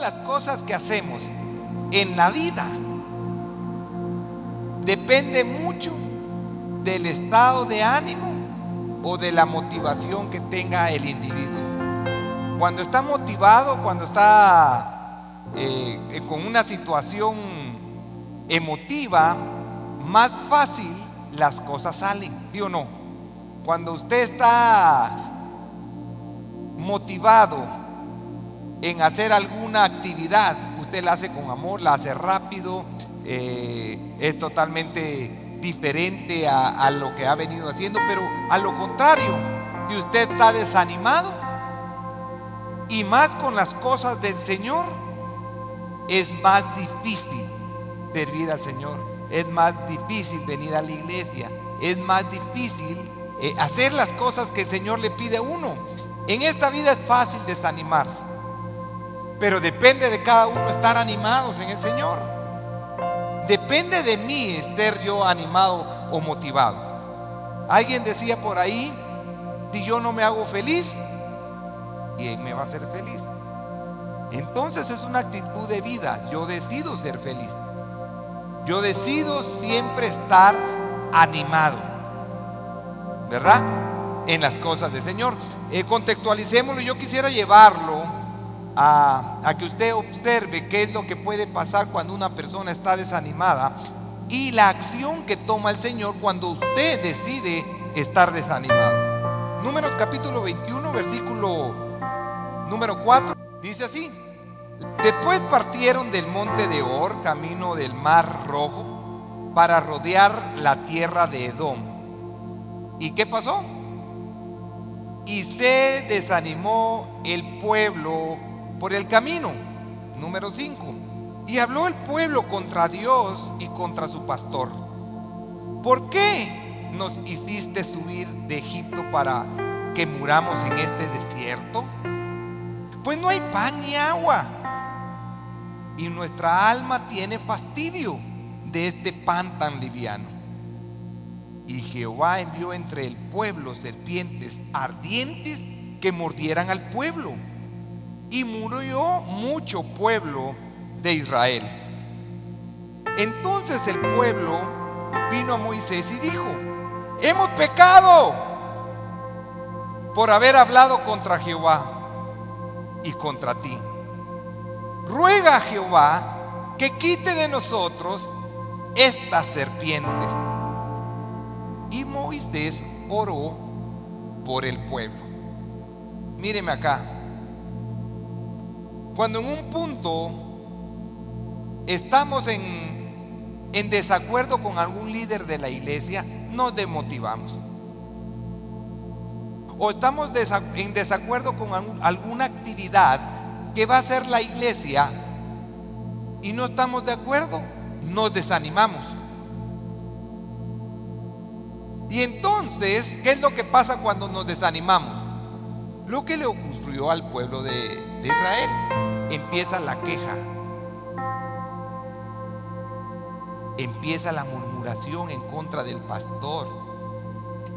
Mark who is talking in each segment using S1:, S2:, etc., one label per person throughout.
S1: las cosas que hacemos en la vida depende mucho del estado de ánimo o de la motivación que tenga el individuo. Cuando está motivado, cuando está con una situación emotiva, más fácil las cosas salen, ¿sí o no? Cuando usted está motivado en hacer alguna actividad, usted la hace con amor, la hace rápido, es totalmente diferente a lo que ha venido haciendo. Pero a lo contrario, si usted está desanimado, y más con las cosas del Señor, es más difícil servir al Señor, es más difícil venir a la iglesia, es más difícil hacer las cosas que el Señor le pide a uno. En esta vida es fácil desanimarse, pero depende de cada uno estar animados en el Señor. Depende de mí estar yo animado o motivado. Alguien decía por ahí: si yo no me hago feliz, ¿quién me va a hacer feliz? Entonces es una actitud de vida. Yo decido ser feliz. Yo decido siempre estar animado, ¿verdad? En las cosas del Señor. Contextualicémoslo. Yo quisiera llevarlo a que usted observe qué es lo que puede pasar cuando una persona está desanimada y la acción que toma el Señor cuando usted decide estar desanimado. Números capítulo 21, versículo número 4, dice así: después partieron del monte de Or, camino del mar Rojo, para rodear la tierra de Edom. ¿Y qué pasó? Y se desanimó el pueblo por el camino. Número 5. Y habló el pueblo contra Dios y contra su pastor: ¿por qué nos hiciste subir de Egipto para que muramos en este desierto? Pues no hay pan ni agua, y nuestra alma tiene fastidio de este pan tan liviano. Y Jehová envió entre el pueblo serpientes ardientes que mordieran al pueblo, y murió mucho pueblo de Israel. Entonces el pueblo vino a Moisés y dijo: hemos pecado por haber hablado contra Jehová y contra ti. Ruega a Jehová que quite de nosotros estas serpientes. Y Moisés oró por el pueblo. Míreme acá. Cuando en un punto estamos en desacuerdo con algún líder de la iglesia, nos desmotivamos. O estamos en desacuerdo con alguna actividad que va a hacer la iglesia y no estamos de acuerdo, nos desanimamos. Y entonces, ¿qué es lo que pasa cuando nos desanimamos? Lo que le ocurrió al pueblo de Israel. Empieza la queja, empieza la murmuración en contra del pastor,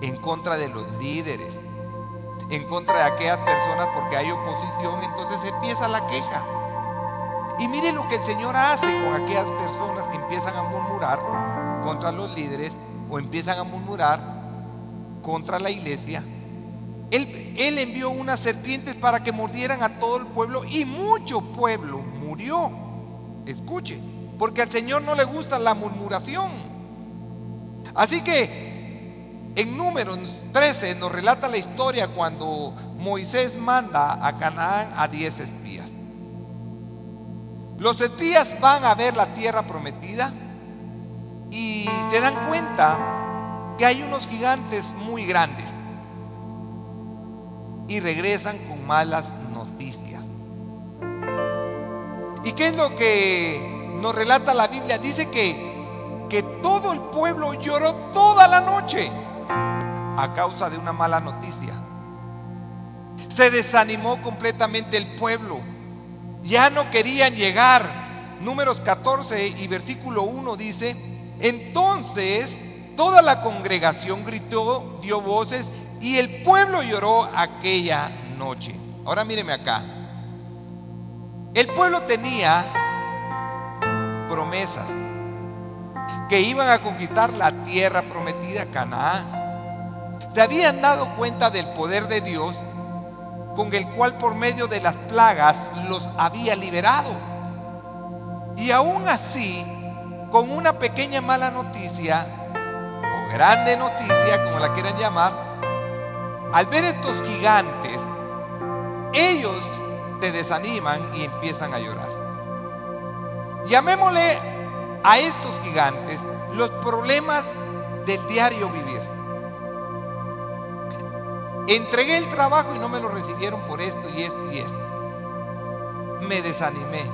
S1: en contra de los líderes, en contra de aquellas personas, porque hay oposición. Entonces empieza la queja. Y mire lo que el Señor hace con aquellas personas que empiezan a murmurar contra los líderes o empiezan a murmurar contra la iglesia. Él envió unas serpientes para que mordieran a todo el pueblo, y mucho pueblo murió. Escuche, porque al Señor no le gusta la murmuración. Así que en Números 13 nos relata la historia cuando Moisés manda a Canaán a 10 espías. Los espías van a ver la tierra prometida y se dan cuenta que hay unos gigantes muy grandes, y regresan con malas noticias. ¿Y qué es lo que nos relata la Biblia? Dice que todo el pueblo lloró toda la noche a causa de una mala noticia. Se desanimó completamente el pueblo, ya no querían llegar. Números 14 y versículo 1 dice: entonces toda la congregación gritó, dio voces, y el pueblo lloró aquella noche. Ahora míreme acá. El pueblo tenía promesas, que iban a conquistar la tierra prometida, Canaán. Se habían dado cuenta del poder de Dios, con el cual por medio de las plagas los había liberado. Y aún así, con una pequeña mala noticia, o grande noticia, como la quieran llamar, al ver estos gigantes, ellos se desaniman y empiezan a llorar. Llamémosle a estos gigantes los problemas del diario vivir. Entregué el trabajo y no me lo recibieron por esto y esto y esto. Me desanimé.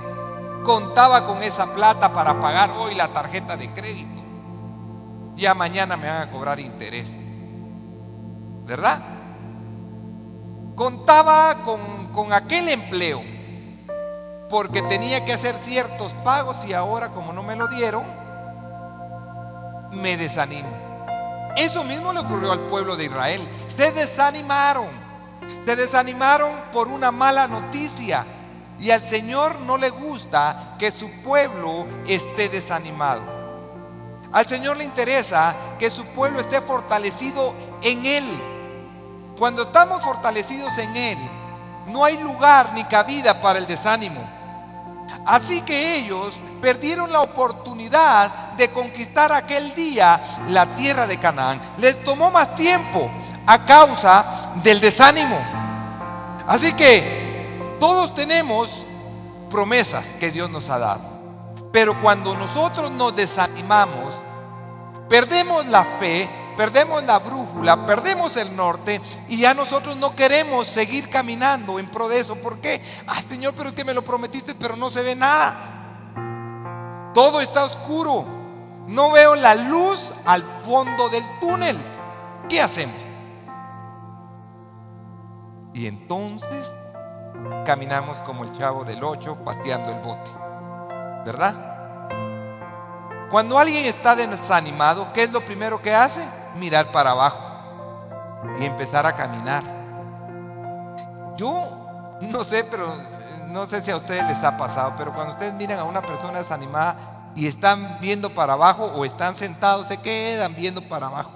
S1: Contaba con esa plata para pagar hoy la tarjeta de crédito. Ya mañana me van a cobrar interés, ¿verdad? Contaba con aquel empleo porque tenía que hacer ciertos pagos y ahora, como no me lo dieron, me desanimo. Eso mismo le ocurrió al pueblo de Israel. Se desanimaron por una mala noticia, y al Señor no le gusta que su pueblo esté desanimado. Al Señor le interesa que su pueblo esté fortalecido en Él. Cuando estamos fortalecidos en Él, no hay lugar ni cabida para el desánimo. Así que ellos perdieron la oportunidad de conquistar aquel día la tierra de Canaán. Les tomó más tiempo a causa del desánimo. Así que todos tenemos promesas que Dios nos ha dado. Pero cuando nosotros nos desanimamos, perdemos la fe, perdemos la brújula, perdemos el norte, y ya nosotros no queremos seguir caminando en pro de eso. ¿Por qué? Señor, pero es que me lo prometiste, pero no se ve nada. Todo está oscuro. No veo la luz al fondo del túnel. ¿Qué hacemos? Y entonces caminamos como el Chavo del 8 pateando el bote, ¿verdad? Cuando alguien está desanimado, ¿qué es lo primero que hace? Mirar para abajo y empezar a caminar. Yo no sé, pero no sé si a ustedes les ha pasado, pero cuando ustedes miran a una persona desanimada y están viendo para abajo o están sentados, se quedan viendo para abajo.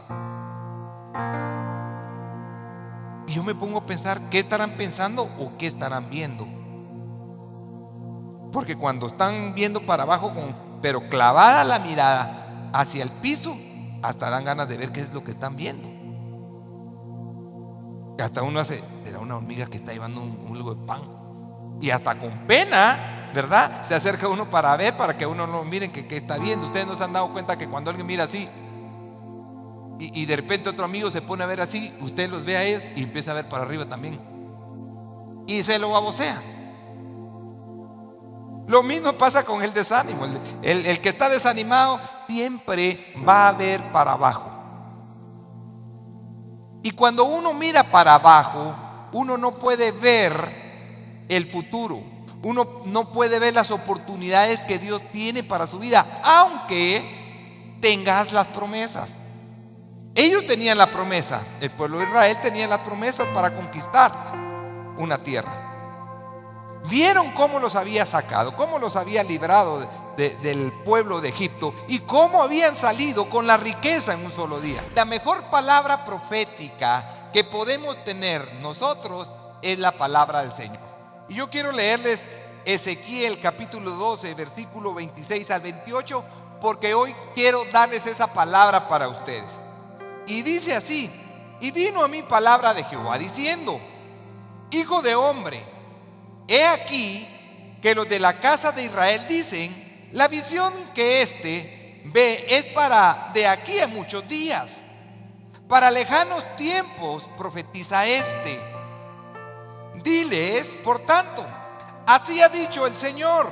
S1: Y yo me pongo a pensar, ¿qué estarán pensando o qué estarán viendo? Porque cuando están viendo para abajo, pero clavada la mirada hacia el piso, hasta dan ganas de ver qué es lo que están viendo. Y hasta uno hace, será una hormiga que está llevando un algo de pan. Y hasta con pena, ¿verdad? Se acerca uno para ver, para que uno no miren que está viendo. Ustedes no se han dado cuenta que cuando alguien mira así y de repente otro amigo se pone a ver así, usted los ve a ellos y empieza a ver para arriba también. Y se lo babosea. Lo mismo pasa con el desánimo. El que está desanimado siempre va a ver para abajo. Y cuando uno mira para abajo, uno no puede ver el futuro. Uno no puede ver las oportunidades que Dios tiene para su vida, aunque tengas las promesas. Ellos tenían la promesa, el pueblo de Israel tenía las promesas para conquistar una tierra. Vieron cómo los había sacado, cómo los había librado del pueblo de Egipto y cómo habían salido con la riqueza en un solo día. La mejor palabra profética que podemos tener nosotros es la palabra del Señor. Y yo quiero leerles Ezequiel capítulo 12, versículo 26 al 28, porque hoy quiero darles esa palabra para ustedes. Y dice así: y vino a mí palabra de Jehová diciendo: hijo de hombre, he aquí que los de la casa de Israel dicen: la visión que éste ve es para de aquí a muchos días, para lejanos tiempos profetiza este. Diles, por tanto, así ha dicho el Señor: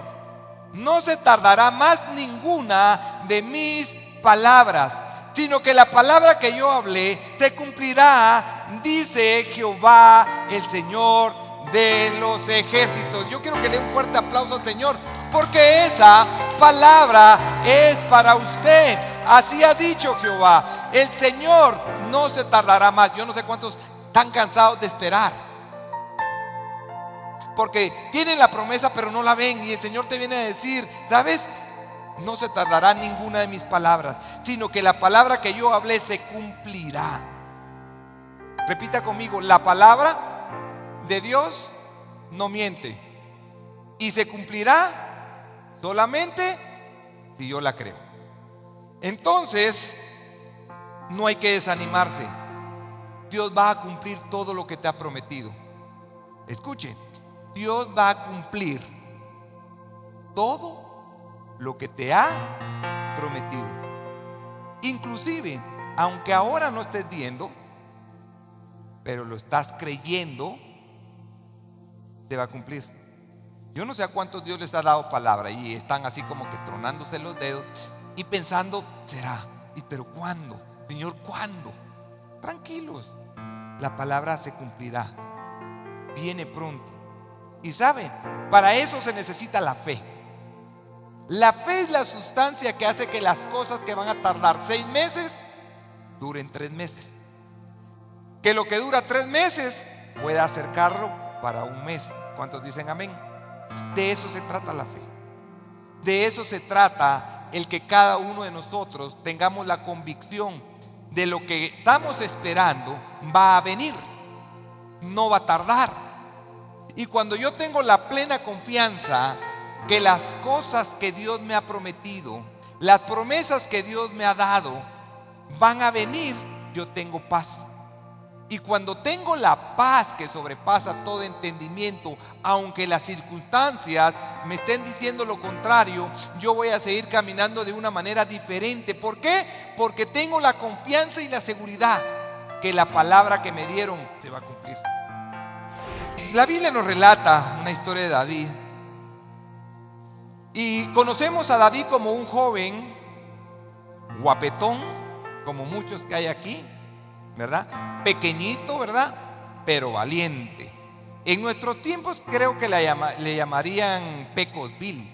S1: no se tardará más ninguna de mis palabras, sino que la palabra que yo hablé se cumplirá, dice Jehová el Señor de los ejércitos. Yo quiero que le dé un fuerte aplauso al Señor, porque esa palabra es para usted. Así ha dicho Jehová, el Señor no se tardará más. Yo no sé cuántos están cansados de esperar, porque tienen la promesa pero no la ven, y el Señor te viene a decir, ¿sabes? No se tardará ninguna de mis palabras, sino que la palabra que yo hablé se cumplirá. Repita conmigo, la palabra de Dios no miente y se cumplirá solamente si yo la creo. Entonces, no hay que desanimarse. Dios va a cumplir todo lo que te ha prometido. Escuche, Dios va a cumplir todo lo que te ha prometido. Inclusive, aunque ahora no estés viendo, pero lo estás creyendo, se va a cumplir. Yo no sé a cuántos Dios les ha dado palabra y están así como que tronándose los dedos y pensando, será, pero ¿cuándo? Señor, ¿cuándo? Tranquilos, la palabra se cumplirá, viene pronto. Y sabe, para eso se necesita la fe. La fe es la sustancia que hace que las cosas que van a tardar 6 meses duren 3 meses. Que lo que dura 3 meses pueda acercarlo para 1 mes. ¿Cuántos dicen amén? De eso se trata la fe. De eso se trata el que cada uno de nosotros tengamos la convicción de lo que estamos esperando va a venir, no va a tardar. Y cuando yo tengo la plena confianza que las cosas que Dios me ha prometido, las promesas que Dios me ha dado van a venir, yo tengo paz. Y cuando tengo la paz que sobrepasa todo entendimiento, aunque las circunstancias me estén diciendo lo contrario, yo voy a seguir caminando de una manera diferente. ¿Por qué? Porque tengo la confianza y la seguridad que la palabra que me dieron se va a cumplir. La Biblia nos relata una historia de David. Y conocemos a David como un joven guapetón, como muchos que hay aquí, ¿verdad? Pequeñito, ¿verdad? Pero valiente. En nuestros tiempos creo que le llamarían Pecos Bill,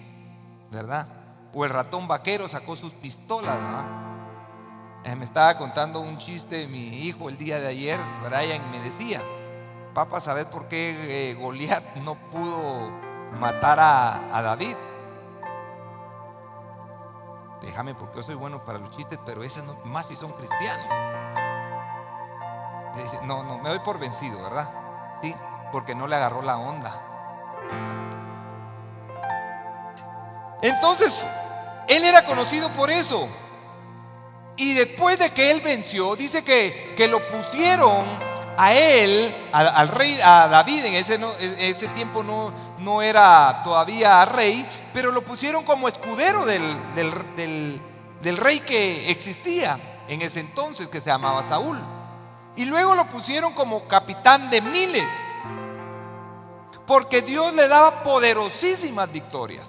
S1: ¿verdad? O el ratón vaquero sacó sus pistolas, ¿verdad? Me estaba contando un chiste de mi hijo el día de ayer, Brian, me decía, papá, ¿sabes por qué Goliat no pudo matar a David? Déjame, porque yo soy bueno para los chistes, pero esos no, más si son cristianos. No, me doy por vencido, ¿verdad? Sí, porque no le agarró la onda. Entonces, él era conocido por eso. Y después de que él venció, dice que lo pusieron a él, al rey, a David, en ese tiempo no era todavía rey, pero lo pusieron como escudero del rey que existía en ese entonces, que se llamaba Saúl. Y luego lo pusieron como capitán de miles, porque Dios le daba poderosísimas victorias.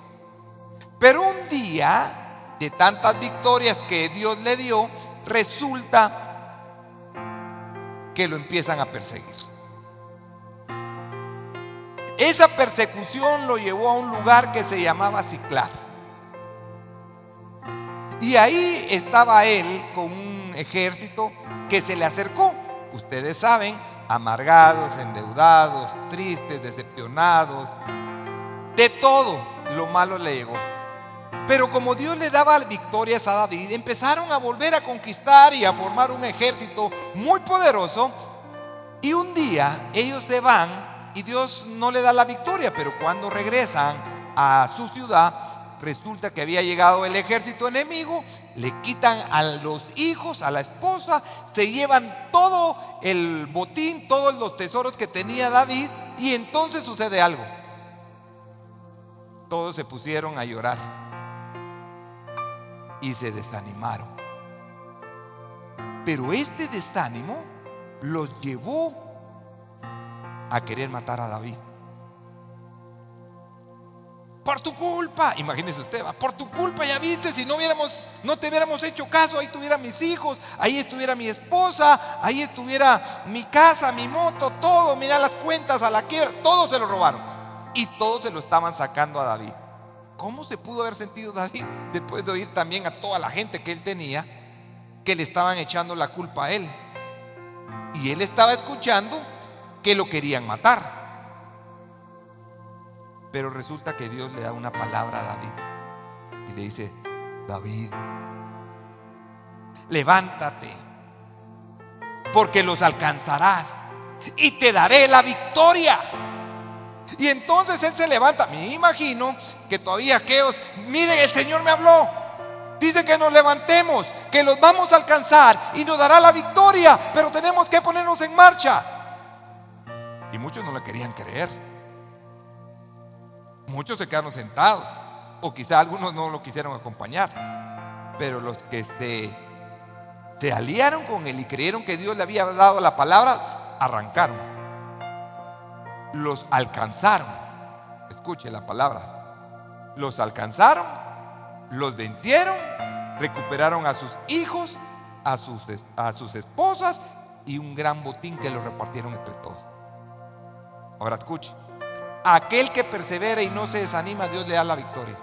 S1: Pero un día, de tantas victorias que Dios le dio, resulta que lo empiezan a perseguir. Esa persecución lo llevó a un lugar que se llamaba Siclag. Y ahí estaba él con un ejército que se le acercó. Ustedes saben, amargados, endeudados, tristes, decepcionados, de todo lo malo le llegó. Pero como Dios le daba victorias a David, empezaron a volver a conquistar y a formar un ejército muy poderoso. Y un día ellos se van y Dios no le da la victoria, pero cuando regresan a su ciudad, resulta que había llegado el ejército enemigo, le quitan a los hijos, a la esposa, se llevan todo el botín, todos los tesoros que tenía David, y entonces sucede algo. Todos se pusieron a llorar y se desanimaron. Pero este desánimo los llevó a querer matar a David. Por tu culpa, imagínese usted, por tu culpa, ya viste, si no te hubiéramos hecho caso, ahí estuviera mis hijos, ahí estuviera mi esposa, ahí estuviera mi casa, mi moto, todo, mira las cuentas a la quiebra, todo se lo robaron. Y todos se lo estaban sacando a David. ¿Cómo se pudo haber sentido David después de oír también a toda la gente que él tenía que le estaban echando la culpa a él? Y él estaba escuchando que lo querían matar. Pero resulta que Dios le da una palabra a David y le dice: David, levántate, porque los alcanzarás y te daré la victoria. Y entonces él se levanta. Me imagino que todavía aquellos: miren, el Señor me habló, dice que nos levantemos, que los vamos a alcanzar y nos dará la victoria, pero tenemos que ponernos en marcha. Y muchos no le querían creer. Muchos se quedaron sentados, o quizá algunos no lo quisieron acompañar. Pero los que se aliaron con él y creyeron que Dios le había dado la palabra, arrancaron, los alcanzaron. Escuche la palabra: los alcanzaron, los vencieron, recuperaron a sus hijos, a sus esposas, y un gran botín que lo repartieron entre todos. Ahora escuche: aquel que persevera y no se desanima, Dios le da la victoria.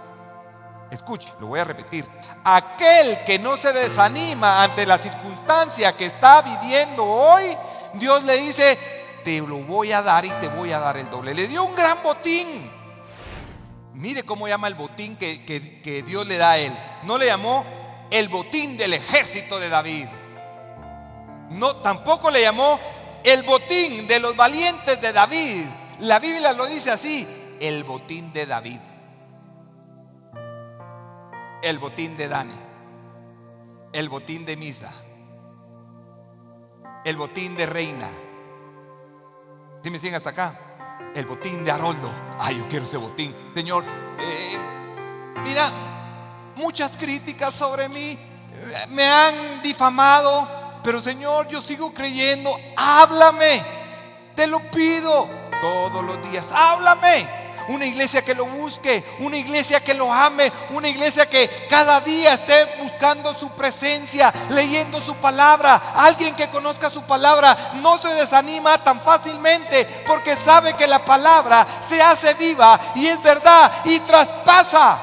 S1: Escuche, lo voy a repetir: aquel que no se desanima ante la circunstancia que está viviendo hoy, Dios le dice: te lo voy a dar y te voy a dar el doble. Le dio un gran botín. Mire cómo llama el botín que Dios le da a él. No le llamó el botín del ejército de David. No, tampoco le llamó el botín de los valientes de David. La Biblia lo dice así: el botín de David, el botín de Dani, el botín de Misa, el botín de Reina. ¿Sí me siguen hasta acá? El botín de Haroldo. Ay, yo quiero ese botín. Señor, mira, muchas críticas sobre mí, me han difamado, pero Señor, yo sigo creyendo. Háblame, te lo pido todos los días. Háblame. Una iglesia que lo busque, una iglesia que lo ame, una iglesia que cada día esté buscando su presencia, leyendo su palabra. Alguien que conozca su palabra no se desanima tan fácilmente, porque sabe que la palabra se hace viva y es verdad y traspasa.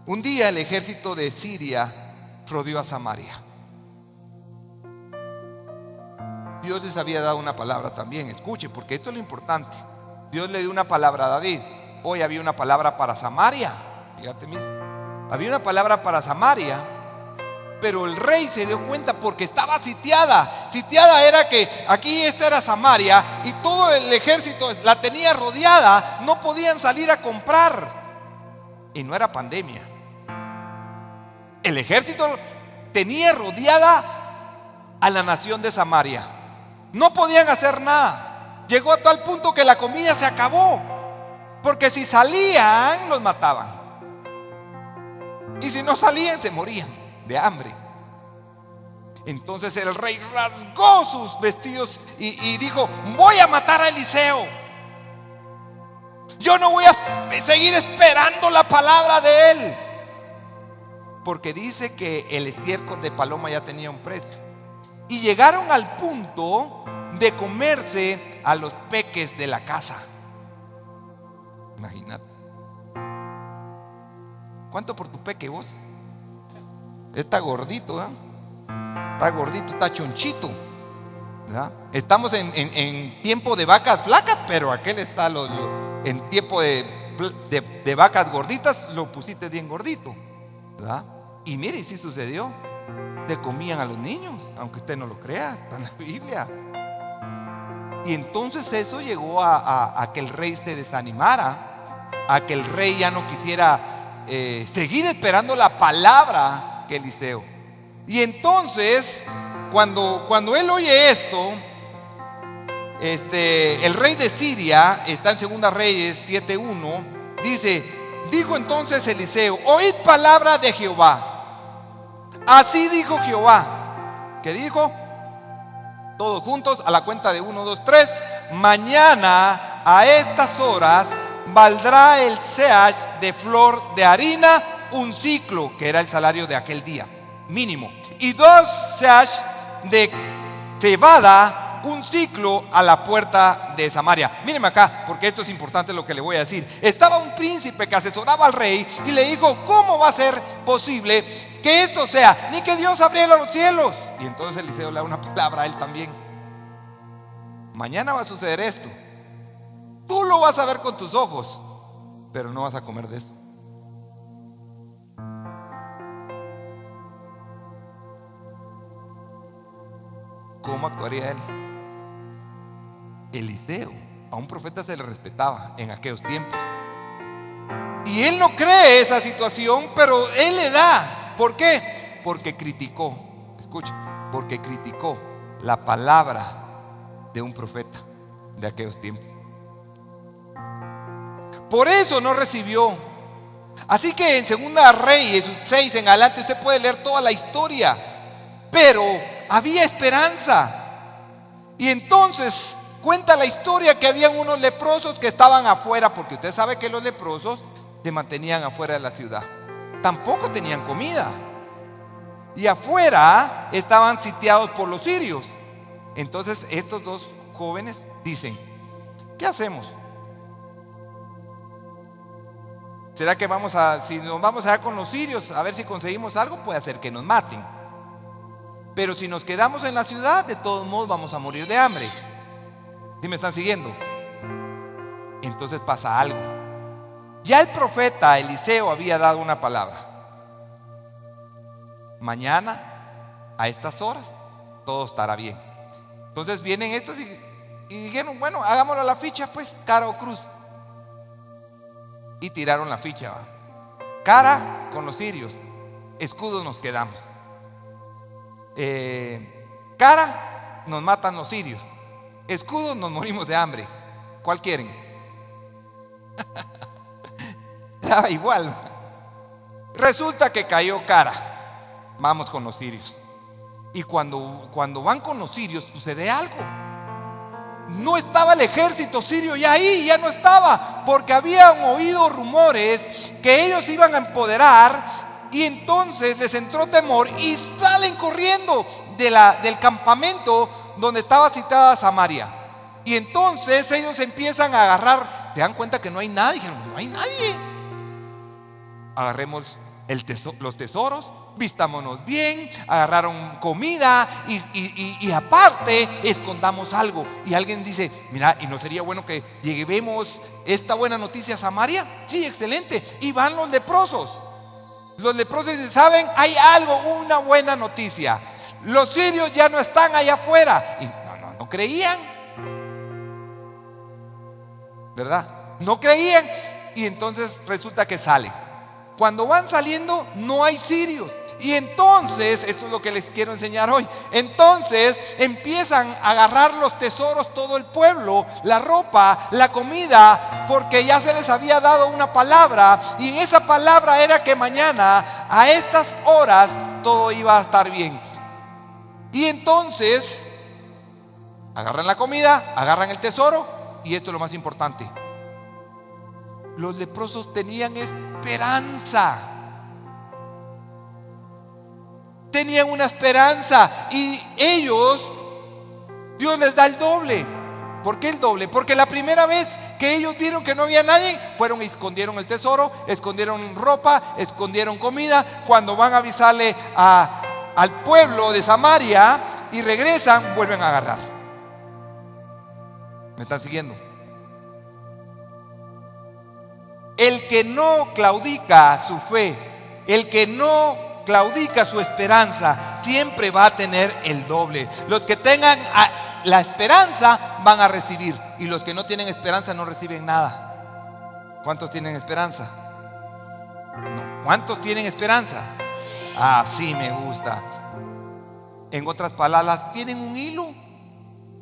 S1: Un día el ejército de Siria rodeó a Samaria. Dios les había dado una palabra también. Escuche, porque esto es lo importante. Dios le dio una palabra a David. Hoy había una palabra para Samaria. Fíjate mismo. Había una palabra para Samaria, pero el rey se dio cuenta porque estaba sitiada. Sitiada era que aquí esta era Samaria y todo el ejército la tenía rodeada. No podían salir a comprar. Y no era pandemia. El ejército tenía rodeada a la nación de Samaria. No podían hacer nada. Llegó a tal punto que la comida se acabó, porque si salían los mataban, y si no salían se morían de hambre. Entonces el rey rasgó sus vestidos y dijo: voy a matar a Eliseo. Yo no voy a seguir esperando la palabra de él, porque dice que el estiércol de paloma ya tenía un precio. Y llegaron al punto de comerse a los peques de la casa. Imagínate. ¿Cuánto por tu peque vos? Está gordito, ¿eh? Está gordito, está chonchito, ¿verdad? Estamos en tiempo de vacas flacas, pero aquel está en tiempo de vacas gorditas, lo pusiste bien gordito, ¿verdad? Y mire, y sí sucedió. Se comían a los niños, aunque usted no lo crea, está en la Biblia. Y entonces eso llegó a que el rey se desanimara, a que el rey ya no quisiera seguir esperando la palabra que Eliseo. Y entonces cuando él oye esto, el rey de Siria, está en 2 Reyes 7:1, dice: dijo entonces Eliseo: oíd palabra de Jehová. Así dijo Jehová. ¿Qué dijo? Todos juntos a la cuenta de 1, 2, 3. Mañana a estas horas valdrá el seach de flor de harina un ciclo, que era el salario de aquel día mínimo, y 2 seach de cebada un ciclo a la puerta de Samaria. Míreme acá, porque esto es importante lo que le voy a decir. Estaba un príncipe que asesoraba al rey y le dijo: ¿cómo va a ser posible que esto sea? Ni que Dios abriera los cielos Y entonces Eliseo le da una palabra a él también. Mañana va a suceder esto. Tú lo vas a ver con tus ojos, pero no vas a comer de eso. ¿Cómo actuaría él? Eliseo, a un profeta se le respetaba en aquellos tiempos. Y él no cree esa situación, pero él le da. ¿Por qué? Porque criticó. Escuche, porque criticó la palabra de un profeta de aquellos tiempos. Por eso no recibió. Así que en Segunda Reyes 6 en adelante usted puede leer toda la historia. Pero había esperanza. Y entonces cuenta la historia que habían unos leprosos que estaban afuera, porque usted sabe que los leprosos se mantenían afuera de la ciudad. Tampoco tenían comida. Y afuera estaban sitiados por los sirios. Entonces estos dos jóvenes dicen: ¿qué hacemos? ¿Será que si nos vamos allá con los sirios a ver si conseguimos algo? Puede ser que nos maten. Pero si nos quedamos en la ciudad, de todos modos vamos a morir de hambre. ¿Sí me están siguiendo? Entonces pasa algo. Ya el profeta Eliseo había dado una palabra. Mañana, a estas horas, todo estará bien. Entonces vienen estos y dijeron: bueno, hagámoslo a la ficha, pues, cara o cruz. Y tiraron la ficha, ¿va? Cara con los sirios, escudos nos quedamos. Cara, nos matan los sirios. Escudos, nos morimos de hambre. ¿Cuál quieren? Igual. Resulta que cayó cara. Vamos con los sirios. Y cuando van con los sirios sucede algo. No estaba el ejército sirio ya ahí, ya no estaba, porque habían oído rumores que ellos iban a empoderar. Y entonces les entró temor y salen corriendo del campamento donde estaba citada Samaria. Y entonces ellos empiezan a agarrar. ¿Se dan cuenta que no hay nadie? Dijeron: no hay nadie. Agarremos los tesoros, vistámonos bien. Agarraron comida y aparte escondamos algo. Y alguien dice: mira, ¿y no sería bueno que llevemos esta buena noticia a Samaria? Sí, excelente. Y van los leprosos. Los leprosos dicen: ¿saben? Hay algo, una buena noticia. Los sirios ya no están allá afuera. Y no creían, ¿verdad? No creían. Y entonces resulta que salen. Cuando van saliendo no hay sirios. Y entonces, esto es lo que les quiero enseñar hoy. Entonces empiezan a agarrar los tesoros todo el pueblo, la ropa, la comida, porque ya se les había dado una palabra. Y en esa palabra era que mañana, a estas horas, todo iba a estar bien. Y entonces agarran la comida, agarran el tesoro. Y esto es lo más importante: los leprosos tenían esperanza. Tenían una esperanza. Y ellos, Dios les da el doble. ¿Por qué el doble? Porque la primera vez que ellos vieron que no había nadie, fueron y escondieron el tesoro, escondieron ropa, escondieron comida. Cuando van a avisarle al pueblo de Samaria y regresan, vuelven a agarrar. ¿Me están siguiendo? El que no claudica su fe, el que no claudica su esperanza, siempre va a tener el doble. Los que tengan la esperanza van a recibir, y los que no tienen esperanza no reciben nada. ¿Cuántos tienen esperanza? No. ¿Cuántos tienen esperanza? Así me gusta. En otras palabras, tienen un hilo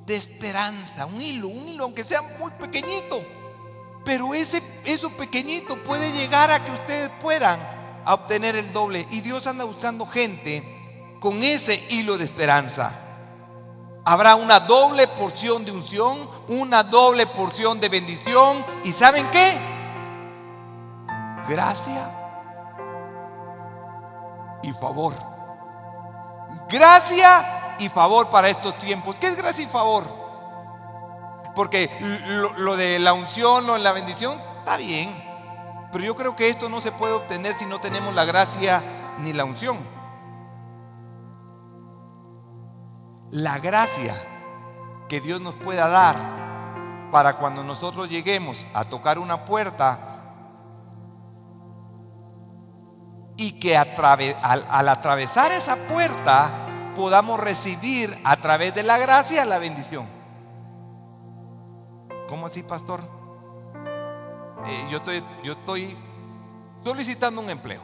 S1: de esperanza, un hilo, aunque sea muy pequeñito, pero eso pequeñito puede llegar a que ustedes puedan a obtener el doble. Y Dios anda buscando gente con ese hilo de esperanza. Habrá una doble porción de unción, una doble porción de bendición. ¿Y saben qué? Gracia y favor. Gracia y favor para estos tiempos. ¿Qué es gracia y favor? Porque lo de la unción o la bendición está bien, pero yo creo que esto no se puede obtener si no tenemos la gracia ni la unción. la gracia que Dios nos pueda dar para cuando nosotros lleguemos a tocar una puerta y que al atravesar esa puerta podamos recibir a través de la gracia la bendición. ¿Cómo así, pastor? Yo estoy solicitando un empleo.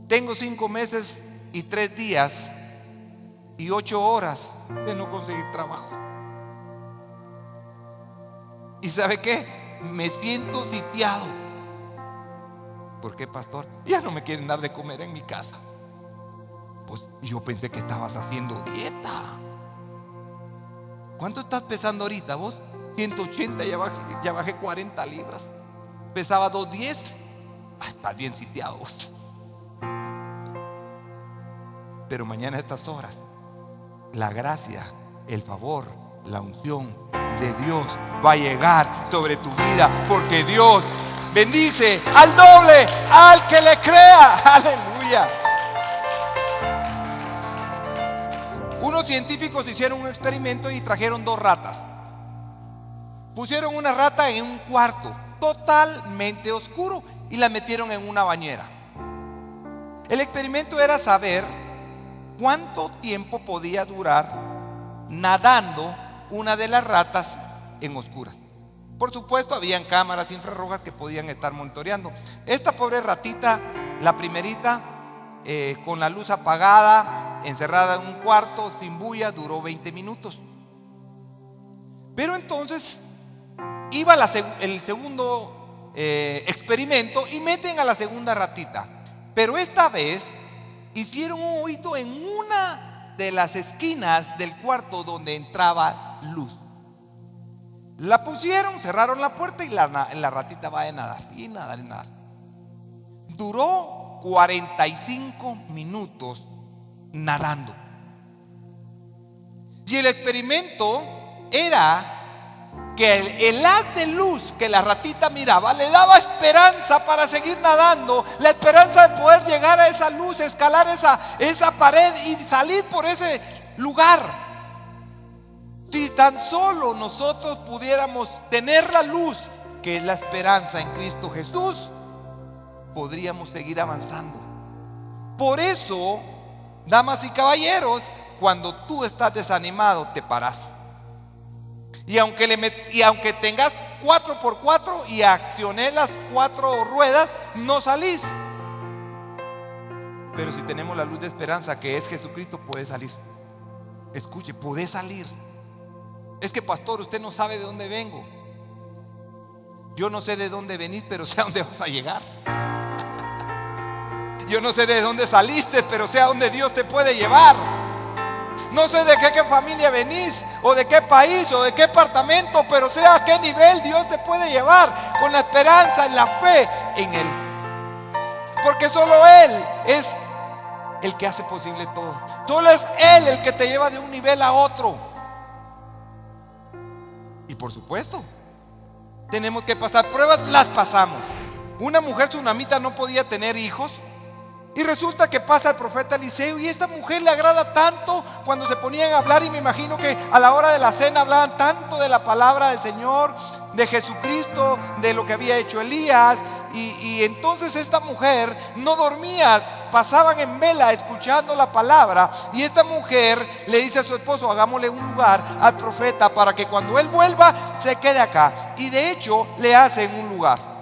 S1: Tengo 5 meses y 3 días y 8 horas de no conseguir trabajo. ¿Y sabe qué? Me siento sitiado. ¿Por qué, pastor? Ya no me quieren dar de comer en mi casa. Pues yo pensé que estabas haciendo dieta. ¿Cuánto estás pesando ahorita vos? 180, ya bajé 40 libras. Pesaba 210. Estás bien sitiado vos. Pero mañana a estas horas, la gracia, el favor, la unción de Dios va a llegar sobre tu vida, porque Dios bendice al doble, al que le crea. Aleluya. Unos científicos hicieron un experimento y trajeron 2 ratas. Pusieron una rata en un cuarto totalmente oscuro y la metieron en una bañera. El experimento era saber cuánto tiempo podía durar nadando una de las ratas en oscuras. Por supuesto, habían cámaras infrarrojas que podían estar monitoreando. Esta pobre ratita, la primerita, con la luz apagada, encerrada en un cuarto, sin bulla, duró 20 minutos. Pero entonces iba el segundo experimento y meten a la segunda ratita. Pero esta vez hicieron un hoyito en una de las esquinas del cuarto donde entraba luz. La pusieron, cerraron la puerta y la ratita va a nadar. Y nadar, y nadar. Duró 45 minutos nadando. Y el experimento era que el haz de luz que la ratita miraba le daba esperanza para seguir nadando, la esperanza de poder llegar a esa luz, escalar esa pared y salir por ese lugar. Si tan solo nosotros pudiéramos tener la luz, que es la esperanza en Cristo Jesús, podríamos seguir avanzando. Por eso, damas y caballeros, cuando tú estás desanimado, te paras. Y aunque tengas 4x4 y acciones las 4 ruedas, no salís. Pero si tenemos la luz de esperanza, que es Jesucristo, puedes salir. Escuche, puedes salir. Es que, pastor, usted no sabe de dónde vengo. Yo no sé de dónde venís, pero sé a dónde vas a llegar. Yo no sé de dónde saliste, pero sé a dónde Dios te puede llevar. No sé de qué familia venís, o de qué país, o de qué departamento, pero sé a qué nivel Dios te puede llevar, con la esperanza y la fe en Él. Porque solo Él es el que hace posible todo. Solo es Él el que te lleva de un nivel a otro. Y por supuesto, tenemos que pasar pruebas, las pasamos. Una mujer tsunamita no podía tener hijos. Y resulta que pasa el profeta Eliseo, y esta mujer le agrada tanto cuando se ponían a hablar, y me imagino que a la hora de la cena hablaban tanto de la palabra del Señor, de Jesucristo, de lo que había hecho Elías, y entonces esta mujer no dormía, pasaban en vela escuchando la palabra, y esta mujer le dice a su esposo: hagámosle un lugar al profeta para que cuando él vuelva se quede acá. Y de hecho le hacen un lugar.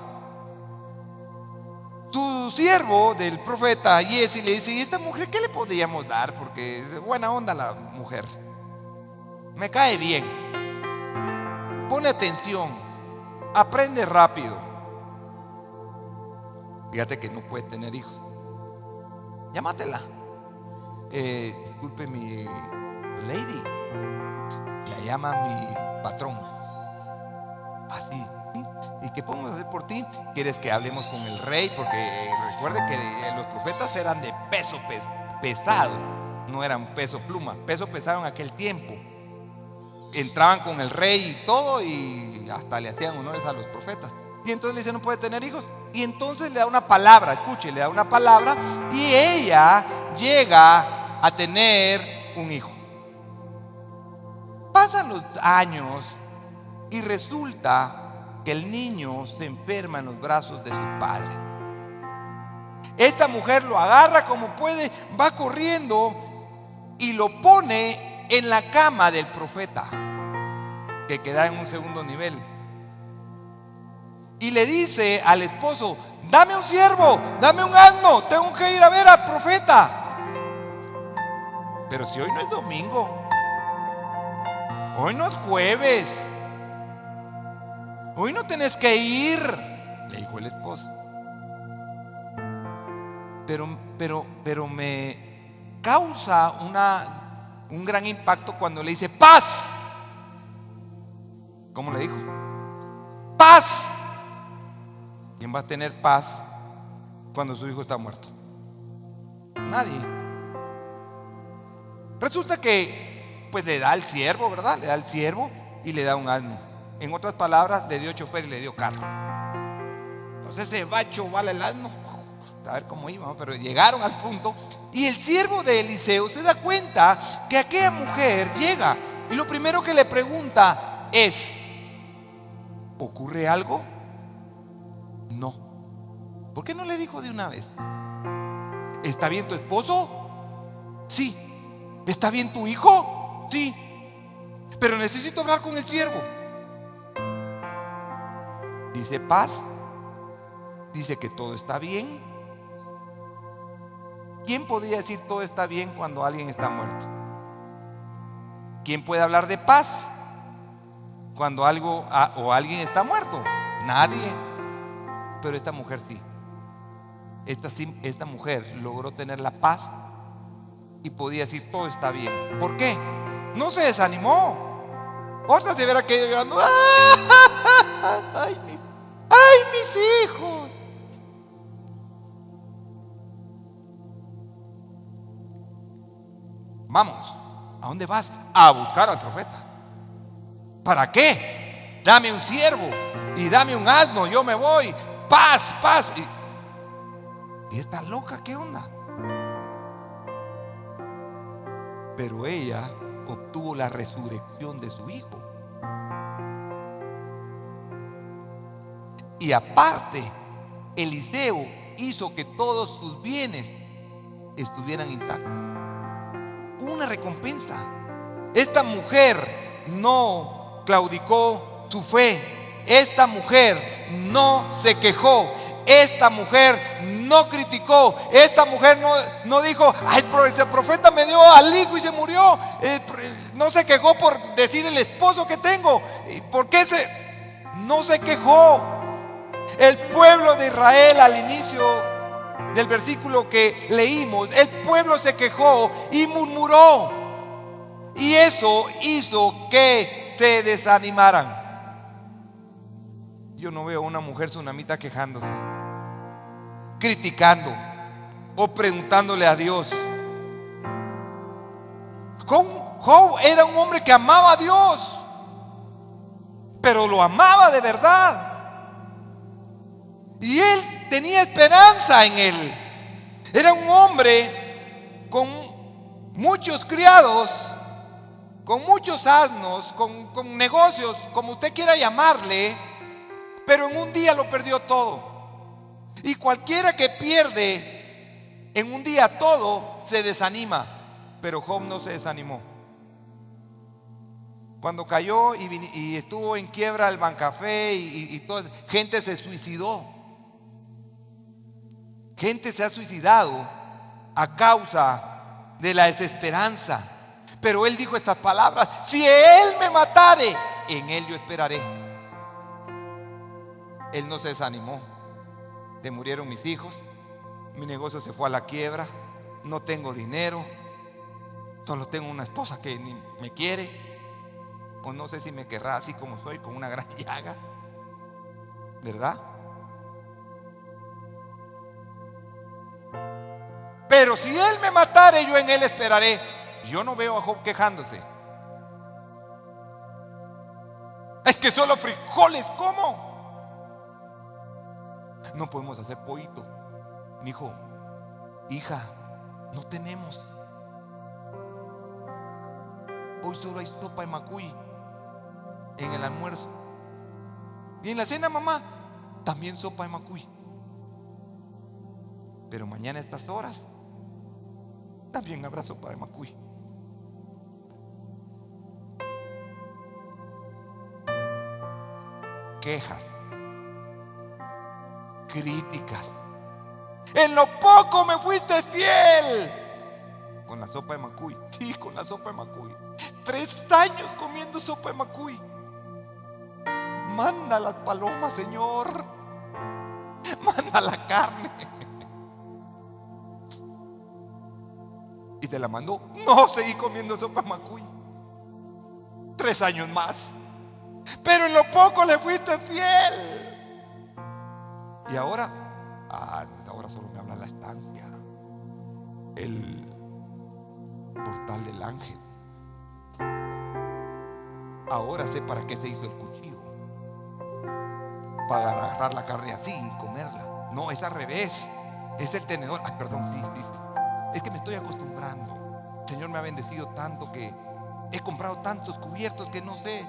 S1: Tu siervo del profeta Giezi le dice: ¿y esta mujer qué le podríamos dar? Porque es buena onda la mujer, me cae bien, pone atención, aprende rápido. Fíjate que no puede tener hijos. Llámatela. Disculpe, mi lady. La llama mi patrón. Así. ¿Y qué podemos hacer por ti? ¿Quieres que hablemos con el rey? Porque recuerde que los profetas eran de peso pesado, no eran peso pluma, peso pesado en aquel tiempo. Entraban con el rey y todo, y hasta le hacían honores a los profetas. Y entonces le dice: no puede tener hijos. Y entonces le da una palabra, escuche, le da una palabra, y ella llega a tener un hijo. Pasan los años y resulta que el niño se enferma en los brazos de su padre. Esta mujer lo agarra como puede, va corriendo y lo pone en la cama del profeta, que queda en un segundo nivel. Y le dice al esposo: dame un siervo, dame un asno, tengo que ir a ver al profeta. Pero si hoy no es domingo, hoy no es jueves, hoy no tenés que ir, le dijo el esposo. Pero me causa un gran impacto cuando le dice paz. ¿Cómo le dijo? Paz. ¿Quién va a tener paz cuando su hijo está muerto? Nadie. Resulta que pues le da al siervo, ¿verdad? Le da al siervo y le da un asno. En otras palabras, le dio chofer y le dio carro. Entonces se va a chovar el asno, a ver cómo iba, pero llegaron al punto. Y el siervo de Eliseo se da cuenta que aquella mujer llega y lo primero que le pregunta es: ¿ocurre algo? No. ¿Por qué no le dijo de una vez? ¿Está bien tu esposo? Sí. ¿Está bien tu hijo? Sí. Pero necesito hablar con el siervo. Dice paz. Dice que todo está bien. ¿Quién podría decir todo está bien cuando alguien está muerto? ¿Quién puede hablar de paz cuando algo o alguien está muerto? Nadie. Pero esta mujer sí. Esta mujer logró tener la paz y podía decir todo está bien. ¿Por qué? No se desanimó. Otra se hubiera quedado llorando. ¡Ay, mis hijos! Vamos. ¿A dónde vas? A buscar al profeta. ¿Para qué? Dame un siervo y dame un asno, yo me voy. Paz, paz. Y esta loca, ¿qué onda? Pero ella obtuvo la resurrección de su hijo. Y aparte, Eliseo hizo que todos sus bienes estuvieran intactos. Una recompensa. Esta mujer no claudicó su fe. Esta mujer no se quejó. Esta mujer no criticó. Esta mujer no dijo: ay, el profeta me dio al hijo y se murió. No se quejó por decir el esposo que tengo. ¿Por qué no se quejó? El pueblo de Israel, al inicio del versículo que leímos, el pueblo se quejó y murmuró. Y eso hizo que se desanimaran. Yo no veo a una mujer tsunamita quejándose, criticando o preguntándole a Dios. Job era un hombre que amaba a Dios, pero lo amaba de verdad. Y él tenía esperanza en él. Era un hombre con muchos criados, con muchos asnos, con negocios, como usted quiera llamarle, pero en un día lo perdió todo. Y cualquiera que pierde en un día todo se desanima, pero Job no se desanimó. Cuando cayó y estuvo en quiebra el Bancafé y todo, gente se suicidó. Gente se ha suicidado a causa de la desesperanza. Pero él dijo estas palabras: si él me matare, en él yo esperaré. Él no se desanimó. Se murieron mis hijos, mi negocio se fue a la quiebra, no tengo dinero, solo tengo una esposa que ni me quiere, o no sé si me querrá así como soy, con una gran llaga, ¿verdad? Pero si él me matare, yo en él esperaré. Yo no veo a Job quejándose. Es que solo frijoles como. No podemos hacer pollito. Mi hijo, hija, no tenemos. hoy solo hay sopa de macuy en el almuerzo. Y en la cena, mamá, también sopa de macuy. Pero mañana a estas horas también habrá sopa de macuy. Quejas, críticas. En lo poco me fuiste fiel. Con la sopa de macuy. Sí, con la sopa de macuy. 3 años comiendo sopa de macuy. Manda las palomas, Señor. Manda la carne. Y te la mandó. No, seguí comiendo sopa de macuy. 3 años más. Pero en lo poco le fuiste fiel. Y ahora, ahora solo me habla la estancia, el portal del ángel. Ahora sé para qué se hizo el cuchillo. Para agarrar la carne así y comerla. No, es al revés. Es el tenedor. Ay, perdón, sí. Es que me estoy acostumbrando. El Señor me ha bendecido tanto que he comprado tantos cubiertos que no sé.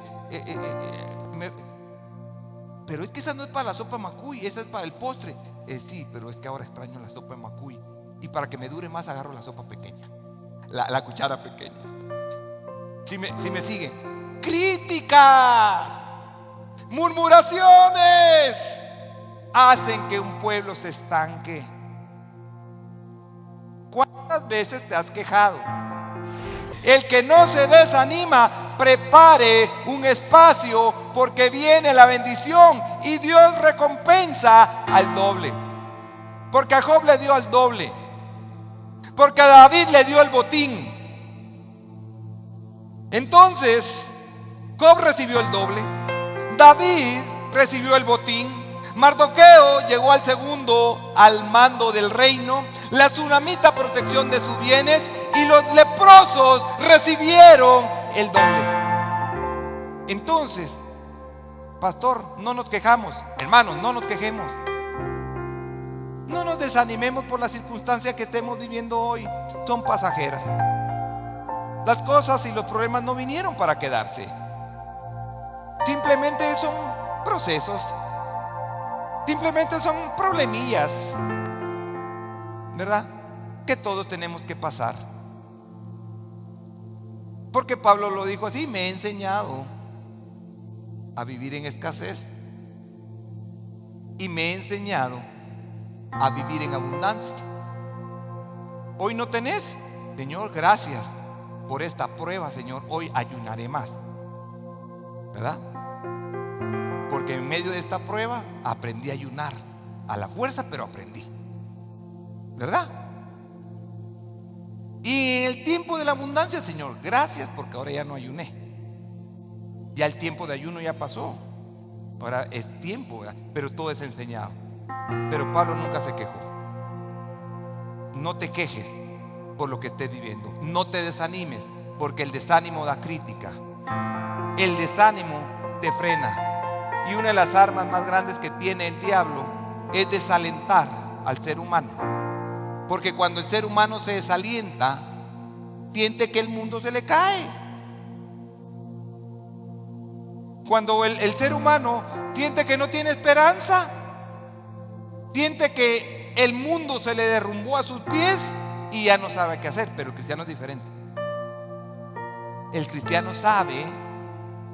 S1: Pero es que esa no es para la sopa macuy, esa es para el postre. Sí, pero es que ahora extraño la sopa macuy. Y para que me dure más agarro la sopa pequeña, la cuchara pequeña. Si me siguen. Críticas, murmuraciones hacen que un pueblo se estanque. ¿Cuántas veces te has quejado? El que no se desanima, prepare un espacio porque viene la bendición y Dios recompensa al doble. Porque a Job le dio al doble. Porque a David le dio el botín. Entonces, Job recibió el doble. David recibió el botín. Mardoqueo llegó al segundo al mando del reino. La tsunamita protección de sus bienes. Y los leprosos recibieron el doble. Entonces, pastor, no nos quejamos. Hermanos, no nos quejemos. No nos desanimemos por las circunstancias que estemos viviendo hoy. Son pasajeras. Las cosas y los problemas no vinieron para quedarse. Simplemente son procesos. Simplemente son problemillas, ¿verdad? Que todos tenemos que pasar. Porque Pablo lo dijo así: me he enseñado a vivir en escasez y me he enseñado a vivir en abundancia. Hoy no tenés, Señor, gracias por esta prueba, Señor. Hoy ayunaré más, ¿verdad? Porque en medio de esta prueba aprendí a ayunar a la fuerza, pero aprendí, ¿verdad? Y en el tiempo de la abundancia, Señor, gracias porque ahora ya no ayuné. Ya el tiempo de ayuno ya pasó. Ahora es tiempo, ¿verdad? Pero todo es enseñado. Pero Pablo nunca se quejó. No te quejes por lo que estés viviendo. No te desanimes, porque el desánimo da crítica. El desánimo te frena. Y una de las armas más grandes que tiene el diablo es desalentar al ser humano. Porque cuando el ser humano se desalienta, siente que el mundo se le cae. Cuando el ser humano siente que no tiene esperanza, siente que el mundo se le derrumbó a sus pies y ya no sabe qué hacer. Pero el cristiano es diferente. El cristiano sabe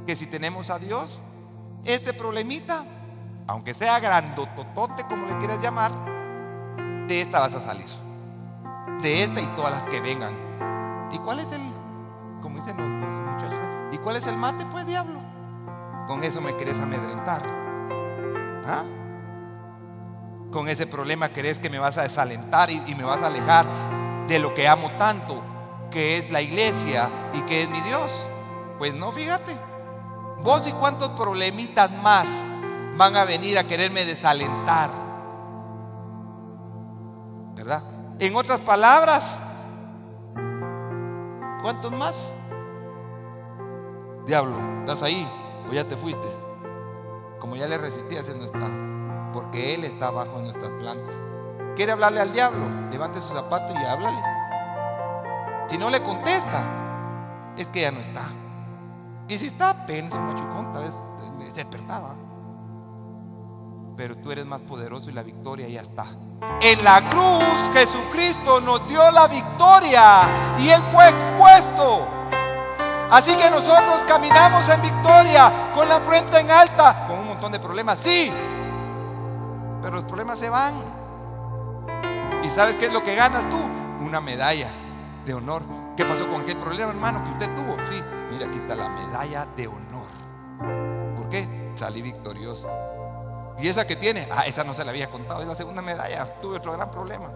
S1: que si tenemos a Dios, este problemita, aunque sea grandototote como le quieras llamar, de esta vas a salir. De esta y todas las que vengan. ¿Y cuál es como dicen los muchachos, ¿y cuál es el mate, pues, diablo? Con eso me querés amedrentar. ¿Ah? Con ese problema querés que me vas a desalentar y me vas a alejar de lo que amo tanto, que es la iglesia y que es mi Dios. Pues no, fíjate. Vos y cuántos problemitas más van a venir a quererme desalentar, ¿verdad? En otras palabras, ¿cuántos más? Diablo, ¿estás ahí o ya te fuiste? Como ya le resistías, él no está, porque él está bajo nuestras plantas. ¿Quiere hablarle al diablo? Levante su zapato y háblale. Si no le contesta, es que ya no está. Y si está, pégale su machucón, tal vez se despertaba. Pero tú eres más poderoso y la victoria ya está. En la cruz Jesucristo nos dio la victoria y Él fue expuesto. Así que nosotros caminamos en victoria, con la frente en alta, con un montón de problemas, sí, pero los problemas se van. ¿Y sabes qué es lo que ganas tú? Una medalla de honor. ¿Qué pasó con aquel problema, hermano, que usted tuvo? Sí, mira, aquí está la medalla de honor. ¿Por qué? Salí victorioso. Y esa que tiene, esa no se la había contado, es la segunda medalla. Tuve otro gran problema.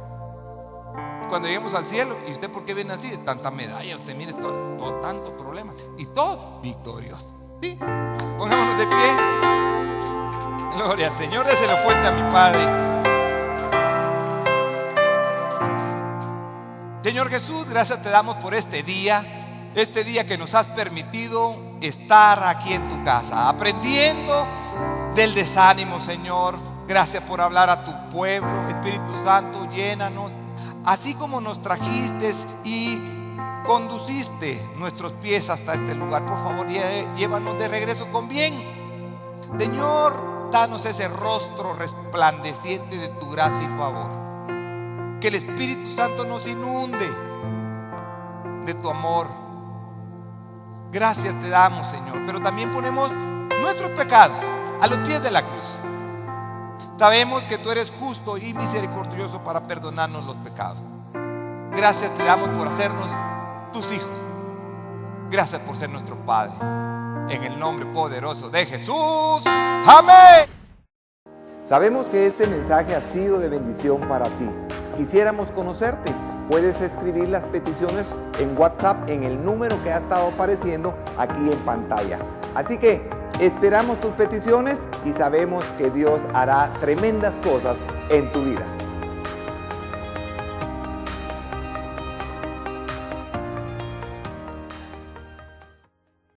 S1: Cuando lleguemos al cielo, ¿y usted por qué viene así? De tanta medalla, usted mire todo tanto problema. Y todo victorioso. ¿Sí? Pongámonos de pie. Gloria al Señor, déselo fuerte a mi Padre. Señor Jesús, gracias te damos por este día que nos has permitido estar aquí en tu casa, aprendiendo del desánimo, Señor. Gracias por hablar a tu pueblo. Espíritu Santo, llénanos. Así como nos trajiste y conduciste nuestros pies hasta este lugar, por favor, llévanos de regreso con bien. Señor, danos ese rostro resplandeciente de tu gracia y favor. Que el Espíritu Santo nos inunde de tu amor. Gracias te damos, Señor, pero también ponemos nuestros pecados a los pies de la cruz. Sabemos que tú eres justo y misericordioso para perdonarnos los pecados. Gracias te damos por hacernos tus hijos. Gracias por ser nuestro Padre. En el nombre poderoso de Jesús. Amén.
S2: Sabemos que este mensaje ha sido de bendición para ti. Quisiéramos conocerte. Puedes escribir las peticiones en WhatsApp en el número que ha estado apareciendo aquí en pantalla. Así que esperamos tus peticiones y sabemos que Dios hará tremendas cosas en tu vida.